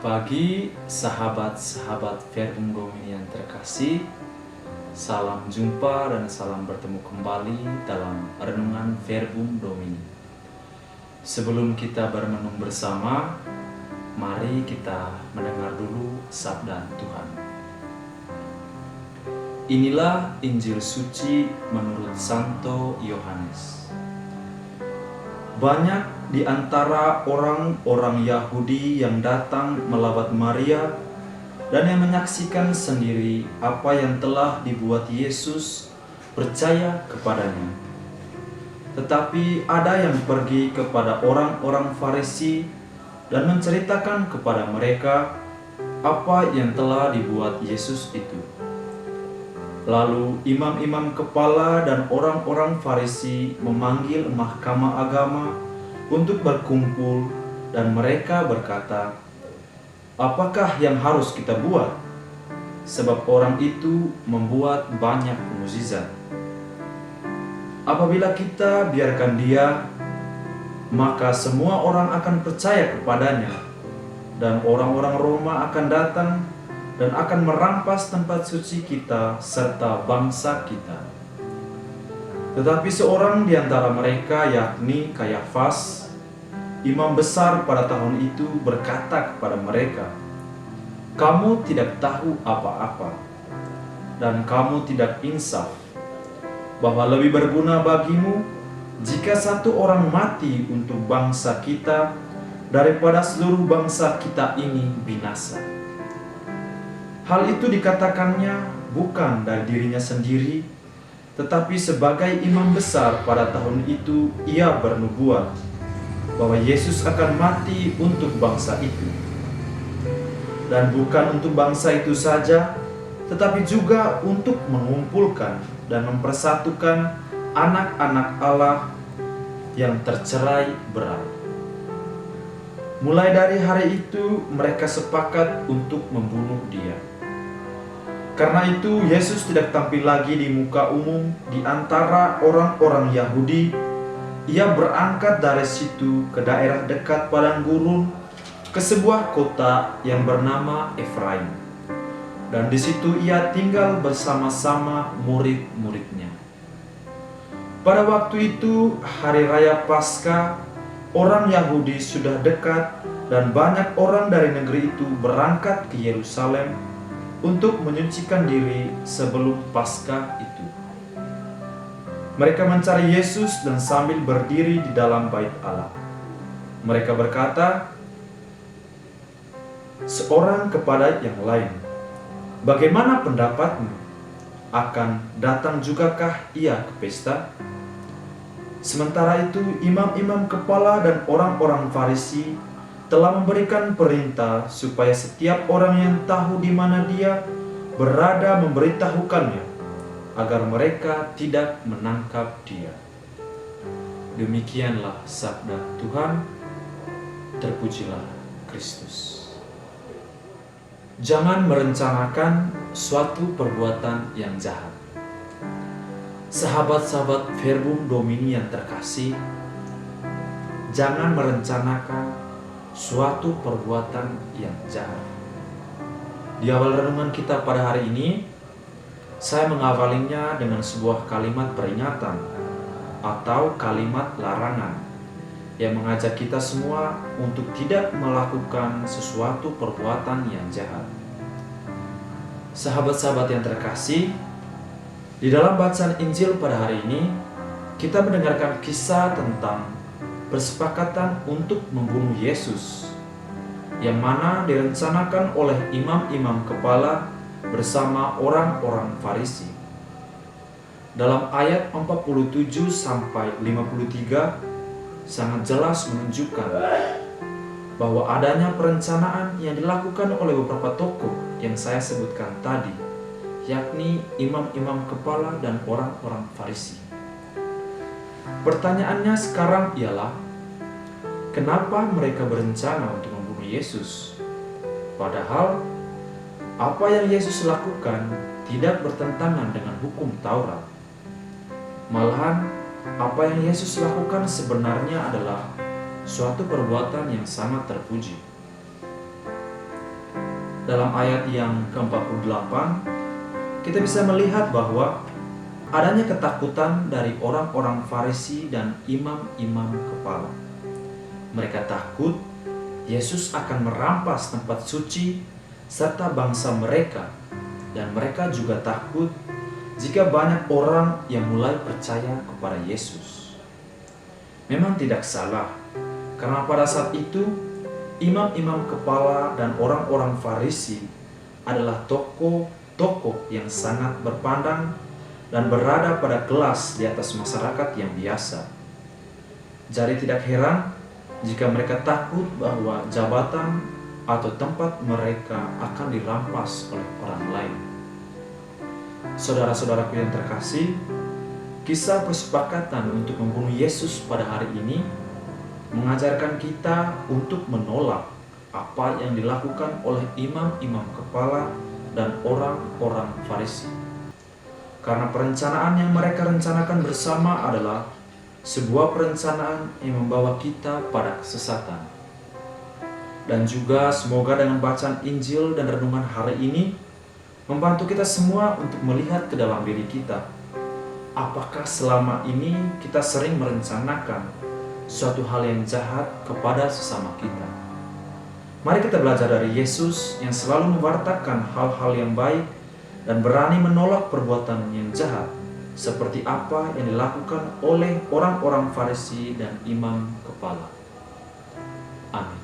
Selamat pagi sahabat-sahabat Verbum Domini yang terkasih. Salam jumpa dan salam bertemu kembali dalam Renungan Verbum Domini. Sebelum kita bermenung bersama, mari kita mendengar dulu sabda Tuhan. Inilah Injil suci menurut Santo Yohanes. Banyak di antara orang-orang Yahudi yang datang melawat Maria dan yang menyaksikan sendiri apa yang telah dibuat Yesus percaya kepadanya. Tetapi ada yang pergi kepada orang-orang Farisi dan menceritakan kepada mereka apa yang telah dibuat Yesus itu. Lalu imam-imam kepala dan orang-orang Farisi memanggil mahkamah agama untuk berkumpul, dan mereka berkata, "Apakah yang harus kita buat? Sebab orang itu membuat banyak mukjizat. Apabila kita biarkan dia, maka semua orang akan percaya kepadanya, dan orang-orang Roma akan datang dan akan merampas tempat suci kita serta bangsa kita." Tetapi seorang di antara mereka, yakni Kayafas, imam besar pada tahun itu, berkata kepada mereka, "Kamu tidak tahu apa-apa, dan kamu tidak insaf, bahwa lebih berguna bagimu jika satu orang mati untuk bangsa kita daripada seluruh bangsa kita ini binasa." Hal itu dikatakannya bukan dari dirinya sendiri, tetapi sebagai imam besar pada tahun itu ia bernubuat bahwa Yesus akan mati untuk bangsa itu. Dan bukan untuk bangsa itu saja, tetapi juga untuk mengumpulkan dan mempersatukan anak-anak Allah yang tercerai berai. Mulai dari hari itu mereka sepakat untuk membunuh dia. Karena itu Yesus tidak tampil lagi di muka umum di antara orang-orang Yahudi. Ia berangkat dari situ ke daerah dekat padang gurun, ke sebuah kota yang bernama Efraim. Dan di situ ia tinggal bersama-sama murid-muridnya. Pada waktu itu hari raya Paskah, orang Yahudi sudah dekat dan banyak orang dari negeri itu berangkat ke Yerusalem untuk menyucikan diri sebelum Paskah itu. Mereka mencari Yesus dan sambil berdiri di dalam bait Allah, mereka berkata seorang kepada yang lain, "Bagaimana pendapatmu? Akan datang jugakah ia ke pesta?" Sementara itu imam-imam kepala dan orang-orang Farisi telah memberikan perintah supaya setiap orang yang tahu di mana dia berada memberitahukannya, agar mereka tidak menangkap dia. Demikianlah sabda Tuhan. Terpujilah Kristus. Jangan merencanakan suatu perbuatan yang jahat. Sahabat-sahabat Verbum Domini yang terkasih, jangan merencanakan suatu perbuatan yang jahat. Di awal renungan kita pada hari ini, saya mengawalinya dengan sebuah kalimat peringatan atau kalimat larangan yang mengajak kita semua untuk tidak melakukan sesuatu perbuatan yang jahat. Sahabat-sahabat yang terkasih, di dalam bacaan Injil pada hari ini, kita mendengarkan kisah tentang persepakatan untuk membunuh Yesus, yang mana direncanakan oleh imam-imam kepala bersama orang-orang Farisi. Dalam ayat 47 sampai 53 sangat jelas menunjukkan bahwa adanya perencanaan yang dilakukan oleh beberapa tokoh yang saya sebutkan tadi, yakni imam-imam kepala dan orang-orang Farisi. Pertanyaannya sekarang ialah, kenapa mereka berencana untuk membunuh Yesus? Padahal apa yang Yesus lakukan tidak bertentangan dengan hukum Taurat. Malahan apa yang Yesus lakukan sebenarnya adalah suatu perbuatan yang sangat terpuji. dalam ayat yang ke-48, kita bisa melihat bahwa adanya ketakutan dari orang-orang Farisi dan imam-imam kepala. Mereka takut Yesus akan merampas tempat suci serta bangsa mereka, dan mereka juga takut jika banyak orang yang mulai percaya kepada Yesus. Memang tidak salah, karena pada saat itu imam-imam kepala dan orang-orang Farisi adalah tokoh-tokoh yang sangat berpandang dan berada pada kelas di atas masyarakat yang biasa. Jadi tidak heran jika mereka takut bahwa jabatan atau tempat mereka akan dirampas oleh orang lain. Saudara-saudaraku yang terkasih, kisah persepakatan untuk membunuh Yesus pada hari ini mengajarkan kita untuk menolak apa yang dilakukan oleh imam-imam kepala dan orang-orang Farisi. Karena perencanaan yang mereka rencanakan bersama adalah sebuah perencanaan yang membawa kita pada kesesatan. Dan juga semoga dengan bacaan Injil dan renungan hari ini membantu kita semua untuk melihat ke dalam diri kita. Apakah selama ini kita sering merencanakan suatu hal yang jahat kepada sesama kita? Mari kita belajar dari Yesus yang selalu mewartakan hal-hal yang baik dan berani menolak perbuatan yang jahat, seperti apa yang dilakukan oleh orang-orang Farisi dan imam kepala. Amin.